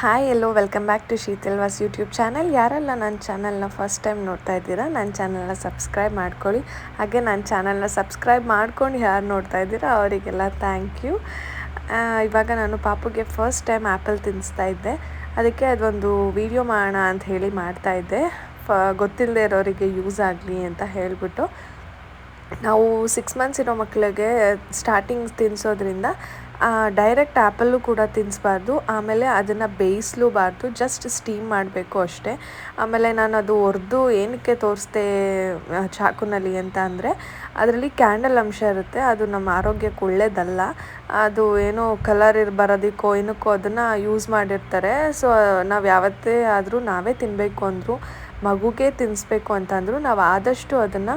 Hi hello welcome back to Sheetal's YouTube channel. ಯಾರೆಲ್ಲ ನನ್ನ ಚಾನಲ್ನ ಫಸ್ಟ್ ಟೈಮ್ ನೋಡ್ತಾ ಇದ್ದೀರಾ, ನನ್ನ ಚಾನಲ್ನ ಸಬ್ಸ್ಕ್ರೈಬ್ ಮಾಡ್ಕೊಳ್ಳಿ. ಹಾಗೆ ನನ್ನ ಚಾನಲ್ನ ಸಬ್ಸ್ಕ್ರೈಬ್ ಮಾಡ್ಕೊಂಡು ಯಾರು ನೋಡ್ತಾ ಇದ್ದೀರಾ ಅವರಿಗೆಲ್ಲ ಥ್ಯಾಂಕ್ ಯು. ಇವಾಗ ನಾನು ಪಾಪುಗೆ ಫಸ್ಟ್ ಟೈಮ್ ಆ್ಯಪಲ್ ತಿನ್ನಿಸ್ತಾ ಇದ್ದೆ, ಅದಕ್ಕೆ ಅದೊಂದು ವಿಡಿಯೋ ಮಾಡೋಣ ಅಂತ ಹೇಳಿ ಮಾಡ್ತಾಯಿದ್ದೆ. ಗೊತ್ತಿಲ್ಲದೆ ಇರೋರಿಗೆ ಯೂಸ್ ಆಗಲಿ ಅಂತ ಹೇಳಿಬಿಟ್ಟು. ನಾವು 6 ಮಂತ್ಸ್ ಇರೋ ಮಕ್ಕಳಿಗೆ ಸ್ಟಾರ್ಟಿಂಗ್ ತಿನ್ನಿಸೋದ್ರಿಂದ ಡೈರೆಕ್ಟ್ ಆ್ಯಪಲ್ಲು ಕೂಡ ತಿನ್ನಿಸ್ಬಾರ್ದು. ಆಮೇಲೆ ಅದನ್ನು ಬೇಯಿಸಲೂಬಾರ್ದು, ಜಸ್ಟ್ ಸ್ಟೀಮ್ ಮಾಡಬೇಕು ಅಷ್ಟೇ. ಆಮೇಲೆ ನಾನು ಅದು ಹೊರ್ದು ಏನಕ್ಕೆ ತೋರಿಸ್ದೆ ಚಾಕುನಲ್ಲಿ ಅಂತ ಅಂದರೆ, ಅದರಲ್ಲಿ ಕ್ಯಾಂಡಲ್ ಅಂಶ ಇರುತ್ತೆ, ಅದು ನಮ್ಮ ಆರೋಗ್ಯಕ್ಕೆ ಒಳ್ಳೆಯದಲ್ಲ. ಅದು ಏನೋ ಕಲರ್ ಬರೋದಕ್ಕೋ ಏನಕ್ಕೋ ಅದನ್ನು ಯೂಸ್ ಮಾಡಿರ್ತಾರೆ. ಸೊ ನಾವು ಯಾವತ್ತೇ ಆದರೂ ನಾವೇ ತಿನ್ನಬೇಕು ಅಂದರು, ಮಗುಗೆ ತಿನ್ನಿಸ್ಬೇಕು ಅಂತಂದರು ನಾವು ಆದಷ್ಟು ಅದನ್ನು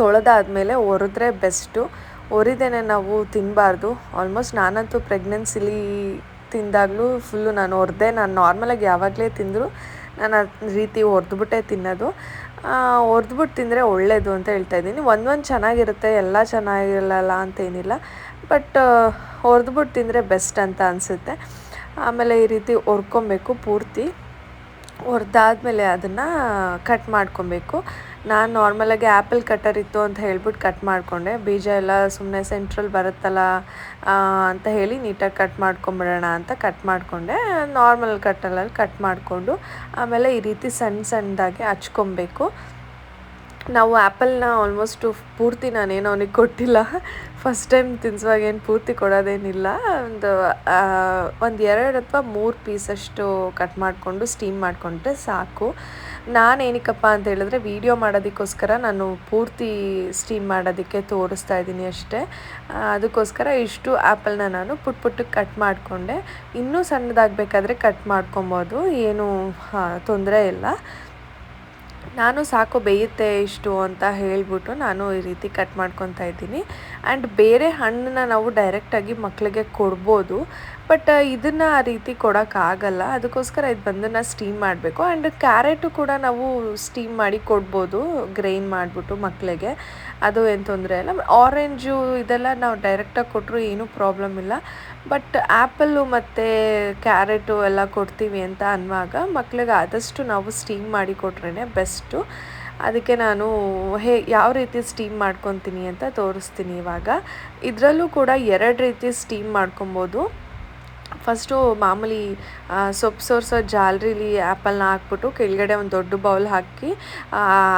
ತೊಳೆದಾದ್ಮೇಲೆ ಒರೆದ್ರೆ ಬೆಸ್ಟು. ಒರಿದೇನೆ ನಾವು ತಿನ್ನಬಾರ್ದು. ಆಲ್ಮೋಸ್ಟ್ ನಾನಂತೂ ಪ್ರೆಗ್ನೆನ್ಸಿಲಿ ತಿಂದಾಗಲೂ ಫುಲ್ಲು ನಾನು ಒರೆದೆ. ನಾನು ನಾರ್ಮಲಾಗಿ ಯಾವಾಗಲೇ ತಿಂದರೂ ನಾನು ಆ ರೀತಿ ಒರೆದ್ಬಿಟ್ಟೆ ತಿನ್ನೋದು. ಒರೆದ್ಬಿಟ್ಟು ತಿಂದರೆ ಒಳ್ಳೆಯದು ಅಂತ ಹೇಳ್ತಾಯಿದ್ದೀನಿ. ಒಂದೊಂದು ಚೆನ್ನಾಗಿರುತ್ತೆ, ಎಲ್ಲ ಚೆನ್ನಾಗಿರಲ್ಲ ಅಂತೇನಿಲ್ಲ, ಬಟ್ ಒರೆದ್ಬಿಟ್ಟು ತಿಂದರೆ ಬೆಸ್ಟ್ ಅಂತ ಅನಿಸುತ್ತೆ. ಆಮೇಲೆ ಈ ರೀತಿ ಒರ್ಕೊಬೇಕು ಪೂರ್ತಿ. ಒರೆದಾದ್ಮೇಲೆ ಅದನ್ನು ಕಟ್ ಮಾಡ್ಕೊಬೇಕು. ನಾನು ನಾರ್ಮಲಾಗಿ ಆ್ಯಪಲ್ ಕಟ್ಟರ್ ಇತ್ತು ಅಂತ ಹೇಳ್ಬಿಟ್ಟು ಕಟ್ ಮಾಡಿಕೊಂಡೆ. ಬೀಜ ಎಲ್ಲ ಸುಮ್ಮನೆ ಸೆಂಟ್ರಲ್ ಬರುತ್ತಲ್ಲ ಅಂತ ಹೇಳಿ ನೀಟಾಗಿ ಕಟ್ ಮಾಡ್ಕೊಂಬಿಡೋಣ ಅಂತ ಕಟ್ ಮಾಡಿಕೊಂಡೆ. ನಾರ್ಮಲ್ ಕಟ್ಟರಲ್ಲಿ ಕಟ್ ಮಾಡಿಕೊಂಡು ಆಮೇಲೆ ಈ ರೀತಿ ಸಣ್ಣ ಸಣ್ಣದಾಗಿ ಹಚ್ಕೊಬೇಕು. ನಾವು ಆ್ಯಪಲ್ನ ಆಲ್ಮೋಸ್ಟು ಪೂರ್ತಿ ನಾನೇನು ಅವನಿಗೆ ಕೊಟ್ಟಿಲ್ಲ. ಫಸ್ಟ್ ಟೈಮ್ ತಿನ್ನಿಸುವಾಗ ಏನು ಪೂರ್ತಿ ಕೊಡೋದೇನಿಲ್ಲ. ಒಂದು 2 ಅಥವಾ 3 ಪೀಸಷ್ಟು ಕಟ್ ಮಾಡಿಕೊಂಡು ಸ್ಟೀಮ್ ಮಾಡಿಕೊಂಡ್ರೆ ಸಾಕು. ನಾನು ಏನಕ್ಕಪ್ಪ ಅಂತ ಹೇಳಿದ್ರೆ ವೀಡಿಯೋ ಮಾಡೋದಕ್ಕೋಸ್ಕರ ನಾನು ಪೂರ್ತಿ ಸ್ಟೀಮ್ ಮಾಡೋದಕ್ಕೆ ತೋರಿಸ್ತಾ ಇದ್ದೀನಿ ಅಷ್ಟೇ. ಅದಕ್ಕೋಸ್ಕರ ಇಷ್ಟು ಆ್ಯಪಲ್ನ ನಾನು ಪುಟ್ಟಕ್ಕೆ ಕಟ್ ಮಾಡಿಕೊಂಡೆ. ಇನ್ನೂ ಸಣ್ಣದಾಗಬೇಕಾದ್ರೆ ಕಟ್ ಮಾಡ್ಕೊಬೋದು, ಏನೂ ತೊಂದರೆ ಇಲ್ಲ. ನಾನು ಸಾಕು ಬೇಯುತ್ತೆ ಇಷ್ಟು ಅಂತ ಹೇಳಿಬಿಟ್ಟು ನಾನು ಈ ರೀತಿ ಕಟ್ ಮಾಡ್ಕೊತಾ ಇದ್ದೀನಿ. ಆ್ಯಂಡ್ ಬೇರೆ ಹಣ್ಣನ್ನ ನಾವು ಡೈರೆಕ್ಟಾಗಿ ಮಕ್ಕಳಿಗೆ ಕೊಡ್ಬೋದು, ಬಟ್ ಇದನ್ನು ಆ ರೀತಿ ಕೊಡೋಕ್ಕಾಗಲ್ಲ. ಅದಕ್ಕೋಸ್ಕರ ಇದು ಬಂದನ್ನು ಸ್ಟೀಮ್ ಮಾಡಬೇಕು. ಆ್ಯಂಡ್ ಕ್ಯಾರೆಟು ಕೂಡ ನಾವು ಸ್ಟೀಮ್ ಮಾಡಿ ಕೊಡ್ಬೋದು, ಗ್ರೈಂಡ್ ಮಾಡಿಬಿಟ್ಟು ಮಕ್ಕಳಿಗೆ, ಅದು ಏನು ತೊಂದರೆ ಇಲ್ಲ. ಆರೆಂಜು ಇದೆಲ್ಲ ನಾವು ಡೈರೆಕ್ಟಾಗಿ ಕೊಟ್ಟರು ಏನೂ ಪ್ರಾಬ್ಲಮ್ ಇಲ್ಲ. ಬಟ್ ಆ್ಯಪಲ್ಲು ಮತ್ತು ಕ್ಯಾರೆಟು ಎಲ್ಲ ಕೊಡ್ತೀವಿ ಅಂತ ಅನ್ನುವಾಗ ಮಕ್ಕಳಿಗೆ ಆದಷ್ಟು ನಾವು ಸ್ಟೀಮ್ ಮಾಡಿ ಕೊಟ್ರೇ ಬೆಸ್ಟು. ಅದಕ್ಕೆ ನಾನು ಯಾವ ರೀತಿ ಸ್ಟೀಮ್ ಮಾಡ್ಕೊತೀನಿ ಅಂತ ತೋರಿಸ್ತೀನಿ ಇವಾಗ. ಇದರಲ್ಲೂ ಕೂಡ 2 ರೀತಿ ಸ್ಟೀಮ್ ಮಾಡ್ಕೊಬೋದು. ಫಸ್ಟು ಮಾಮೂಲಿ ಸೊಪ್ಪು ಸೋರಿಸೋ ಜಾಲರಿಲಿ ಆ್ಯಪಲ್ನ ಹಾಕ್ಬಿಟ್ಟು ಕೆಳಗಡೆ ಒಂದು ದೊಡ್ಡ ಬೌಲ್ ಹಾಕಿ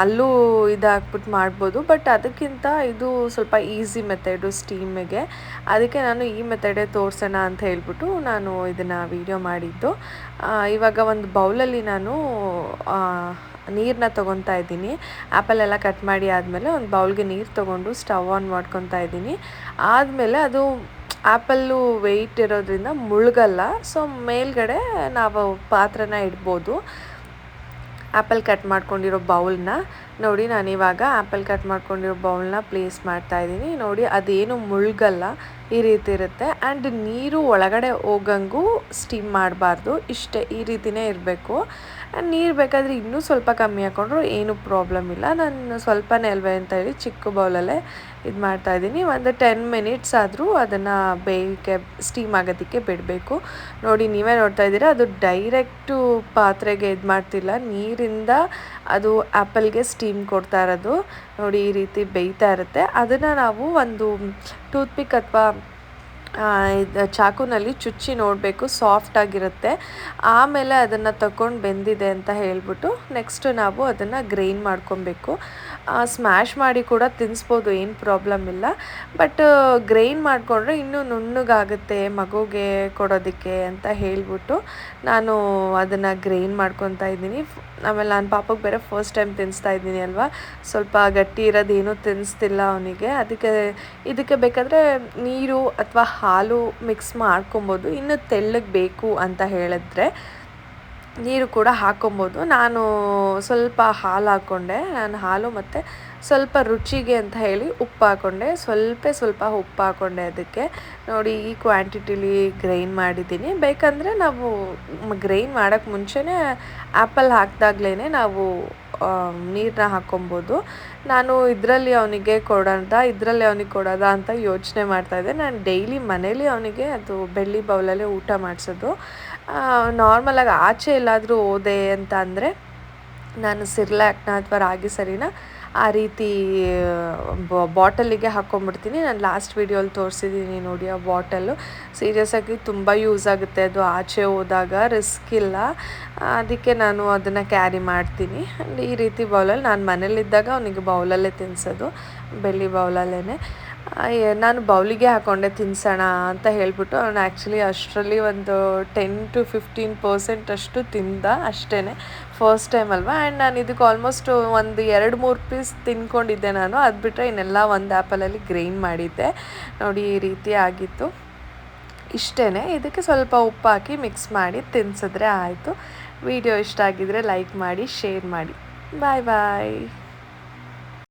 ಅಲ್ಲೂ ಇದು ಹಾಕ್ಬಿಟ್ಟು ಮಾಡ್ಬೋದು. ಬಟ್ ಅದಕ್ಕಿಂತ ಇದು ಸ್ವಲ್ಪ ಈಸಿ ಮೆಥಡು ಸ್ಟೀಮಿಗೆ. ಅದಕ್ಕೆ ನಾನು ಈ ಮೆಥಡೇ ತೋರಿಸೋಣ ಅಂತ ಹೇಳ್ಬಿಟ್ಟು ನಾನು ಇದನ್ನು ವೀಡಿಯೋ ಮಾಡಿದ್ದು. ಇವಾಗ ಒಂದು ಬೌಲಲ್ಲಿ ನಾನು ನೀರನ್ನ ತೊಗೊತಾ ಇದ್ದೀನಿ. ಆ್ಯಪಲೆಲ್ಲ ಕಟ್ ಮಾಡಿ ಆದಮೇಲೆ ಒಂದು ಬೌಲ್ಗೆ ನೀರು ತೊಗೊಂಡು ಸ್ಟವ್ ಆನ್ ಮಾಡ್ಕೊತಾ ಇದ್ದೀನಿ. ಆದಮೇಲೆ ಅದು ಆ್ಯಪಲ್ಲು ವೆಯ್ಟ್ ಇರೋದ್ರಿಂದ ಮುಳುಗಲ್ಲ, ಸೊ ಮೇಲ್ಗಡೆ ನಾವು ಪಾತ್ರೆನ ಇಡ್ಬೋದು. ಆ್ಯಪಲ್ ಕಟ್ ಮಾಡ್ಕೊಂಡಿರೋ ಬೌಲ್ನ ನೋಡಿ, ನಾನಿವಾಗ ಆ್ಯಪಲ್ ಕಟ್ ಮಾಡ್ಕೊಂಡಿರೋ ಬೌಲ್ನ ಪ್ಲೇಸ್ ಮಾಡ್ತಾಯಿದ್ದೀನಿ. ನೋಡಿ, ಅದೇನು ಮುಳುಗಲ್ಲ, ಈ ರೀತಿ ಇರುತ್ತೆ. ಆ್ಯಂಡ್ ನೀರು ಒಳಗಡೆ ಹೋಗಂಗೂ ಸ್ಟೀಮ್ ಮಾಡಬಾರ್ದು, ಇಷ್ಟೇ, ಈ ರೀತಿಯೇ ಇರಬೇಕು. ಆ್ಯಂಡ್ ನೀರು ಬೇಕಾದರೆ ಇನ್ನೂ ಸ್ವಲ್ಪ ಕಮ್ಮಿ ಹಾಕ್ಕೊಂಡ್ರು ಏನೂ ಪ್ರಾಬ್ಲಮ್ ಇಲ್ಲ. ನಾನು ಸ್ವಲ್ಪನೇ ಅಲ್ವೇ ಅಂತ ಹೇಳಿ ಚಿಕ್ಕ ಬೌಲಲ್ಲೇ ಇದು ಮಾಡ್ತಾಯಿದ್ದೀನಿ. ಒಂದು 10 ಮಿನಿಟ್ಸ್ ಆದರೂ ಅದನ್ನು ಬೇಯಕ್ಕೆ ಸ್ಟೀಮ್ ಆಗೋದಕ್ಕೆ ಬಿಡಬೇಕು. ನೋಡಿ, ನೀವೇ ನೋಡ್ತಾ ಇದ್ದೀರಾ, ಅದು ಡೈರೆಕ್ಟು ಪಾತ್ರೆಗೆ ಇದು ಮಾಡ್ತಿಲ್ಲ, ನೀರಿಂದ ಅದು ಆ್ಯಪಲ್ಗೆ ಸ್ಟೀಮ್ ಕೊಡ್ತಾ ಇರೋದು. ನೋಡಿ, ಈ ರೀತಿ ಬೇಯ್ತಾ ಇರುತ್ತೆ. ಅದನ್ನು ನಾವು ಒಂದು ಟೂತ್ಪಿಕ್ ಅಥವಾ ಇದು ಚಾಕುನಲ್ಲಿ ಚುಚ್ಚಿ ನೋಡಬೇಕು, ಸಾಫ್ಟಾಗಿರುತ್ತೆ. ಆಮೇಲೆ ಅದನ್ನು ತಗೊಂಡು ಬೆಂದಿದೆ ಅಂತ ಹೇಳ್ಬಿಟ್ಟು ನೆಕ್ಸ್ಟು ನಾವು ಅದನ್ನು ಗ್ರೈಂಡ್ ಮಾಡ್ಕೊಬೇಕು. ಸ್ಮ್ಯಾಶ್ ಮಾಡಿ ಕೂಡ ತಿನ್ನಿಸ್ಬೋದು, ಏನು ಪ್ರಾಬ್ಲಮ್ ಇಲ್ಲ. ಬಟ್ ಗ್ರೈಂಡ್ ಮಾಡಿಕೊಂಡ್ರೆ ಇನ್ನೂ ನುಣ್ಣಗಾಗುತ್ತೆ ಮಗುಗೆ ಕೊಡೋದಕ್ಕೆ ಅಂತ ಹೇಳ್ಬಿಟ್ಟು ನಾನು ಅದನ್ನು ಗ್ರೈಂಡ್ ಮಾಡ್ಕೊತಾ ಇದ್ದೀನಿ. ಆಮೇಲೆ ನಾನು ಪಾಪಗೆ ಬೇರೆ ಫಸ್ಟ್ ಟೈಮ್ ತಿನ್ನಿಸ್ತಾ ಇದ್ದೀನಿ ಅಲ್ವಾ, ಸ್ವಲ್ಪ ಗಟ್ಟಿ ಇರೋದೇನೂ ತಿನ್ನಿಸ್ತಿಲ್ಲ ಅವನಿಗೆ. ಇದಕ್ಕೆ ಬೇಕಾದರೆ ನೀರು ಅಥವಾ ಹಾಲು ಮಿಕ್ಸ್ ಮಾಡ್ಕೊಬೋದು. ಇನ್ನು ತೆಳ್ಳಗೆ ಬೇಕು ಅಂತ ಹೇಳಿದ್ರೆ ನೀರು ಕೂಡ ಹಾಕ್ಕೊಬೋದು. ನಾನು ಸ್ವಲ್ಪ ಹಾಲು ಹಾಕ್ಕೊಂಡೆ. ನಾನು ಹಾಲು ಮತ್ತು ಸ್ವಲ್ಪ ರುಚಿಗೆ ಅಂತ ಹೇಳಿ ಉಪ್ಪು ಹಾಕ್ಕೊಂಡೆ, ಸ್ವಲ್ಪ ಉಪ್ಪು ಹಾಕ್ಕೊಂಡೆ ಅದಕ್ಕೆ. ನೋಡಿ, ಈ ಕ್ವಾಂಟಿಟಿಲಿ ಗ್ರೈಂಡ್ ಮಾಡಿದ್ದೀನಿ. ಬೇಕಂದರೆ ನಾವು ಗ್ರೈಂಡ್ ಮಾಡೋಕ್ಕೆ ಮುಂಚೆನೇ ಆ್ಯಪಲ್ ಹಾಕಿದಾಗ್ಲೇ ನಾವು ನೀರನ್ನ ಹಾಕ್ಕೊಬೋದು. ನಾನು ಇದರಲ್ಲಿ ಅವನಿಗೆ ಕೊಡೋದಾ ಅಂತ ಯೋಚನೆ ಮಾಡ್ತಾಯಿದ್ದೆ. ನಾನು ಡೈಲಿ ಮನೇಲಿ ಅವನಿಗೆ ಅದು ಬೆಳ್ಳಿ ಬೌಲಲ್ಲೇ ಊಟ ಮಾಡಿಸೋದು. ನಾರ್ಮಲಾಗಿ ಆಚೆ ಎಲ್ಲಾದರೂ ಹೋದೆ ಅಂತ ಅಂದರೆ ನಾನು ಸಿರ್ಲ್ಯಾಕ್ನ ಅಥವಾ ರಾಗಿ ಸರಿನ ಆ ರೀತಿ ಬಾಟಲಿಗೆ ಹಾಕ್ಕೊಂಬಿಡ್ತೀನಿ. ನಾನು ಲಾಸ್ಟ್ ವೀಡಿಯೋಲಿ ತೋರಿಸಿದ್ದೀನಿ ನೋಡಿ ಆ ಬಾಟಲು. ಸೀರಿಯಸ್ಸಾಗಿ ತುಂಬ ಯೂಸ್ ಆಗುತ್ತೆ ಅದು. ಆಚೆ ಹೋದಾಗ ರಿಸ್ಕ್ ಇಲ್ಲ, ಅದಕ್ಕೆ ನಾನು ಅದನ್ನು ಕ್ಯಾರಿ ಮಾಡ್ತೀನಿ. ಈ ರೀತಿ ಬೌಲಲ್ಲಿ ನಾನು ಮನೇಲಿದ್ದಾಗ ಅವನಿಗೆ ಬೌಲಲ್ಲೇ ತಿನ್ನಿಸೋದು, ಬೆಳ್ಳಿ ಬೌಲಲ್ಲೇ. ನಾನು ಬೌಲಿಗೆ ಹಾಕ್ಕೊಂಡೆ ತಿನ್ನಿಸೋಣ ಅಂತ ಹೇಳ್ಬಿಟ್ಟು ಅವನು ಆ್ಯಕ್ಚುಲಿ ಅಷ್ಟರಲ್ಲಿ ಒಂದು 10-15% ಅಷ್ಟು ತಿಂದ ಅಷ್ಟೇ, ಫಸ್ಟ್ ಟೈಮ್ ಅಲ್ವಾ. ಆ್ಯಂಡ್ ನಾನು ಇದಕ್ಕೆ ಆಲ್ಮೋಸ್ಟ್ ಒಂದು 2-3 ಪೀಸ್ ತಿನ್ಕೊಂಡಿದ್ದೆ ನಾನು. ಅದು ಬಿಟ್ಟರೆ ಇನ್ನೆಲ್ಲ ಒಂದು ಆ್ಯಪಲಲ್ಲಿ ಗ್ರೈಂಡ್ ಮಾಡಿದ್ದೆ ನೋಡಿ. ಈ ರೀತಿ ಆಗಿತ್ತು. ಇಷ್ಟೇ, ಇದಕ್ಕೆ ಸ್ವಲ್ಪ ಉಪ್ಪು ಹಾಕಿ ಮಿಕ್ಸ್ ಮಾಡಿ ತಿನ್ನಿಸಿದ್ರೆ ಆಯಿತು. ವಿಡಿಯೋ ಇಷ್ಟ ಆಗಿದ್ರೆ ಲೈಕ್ ಮಾಡಿ, ಶೇರ್ ಮಾಡಿ. ಬಾಯ್ ಬಾಯ್.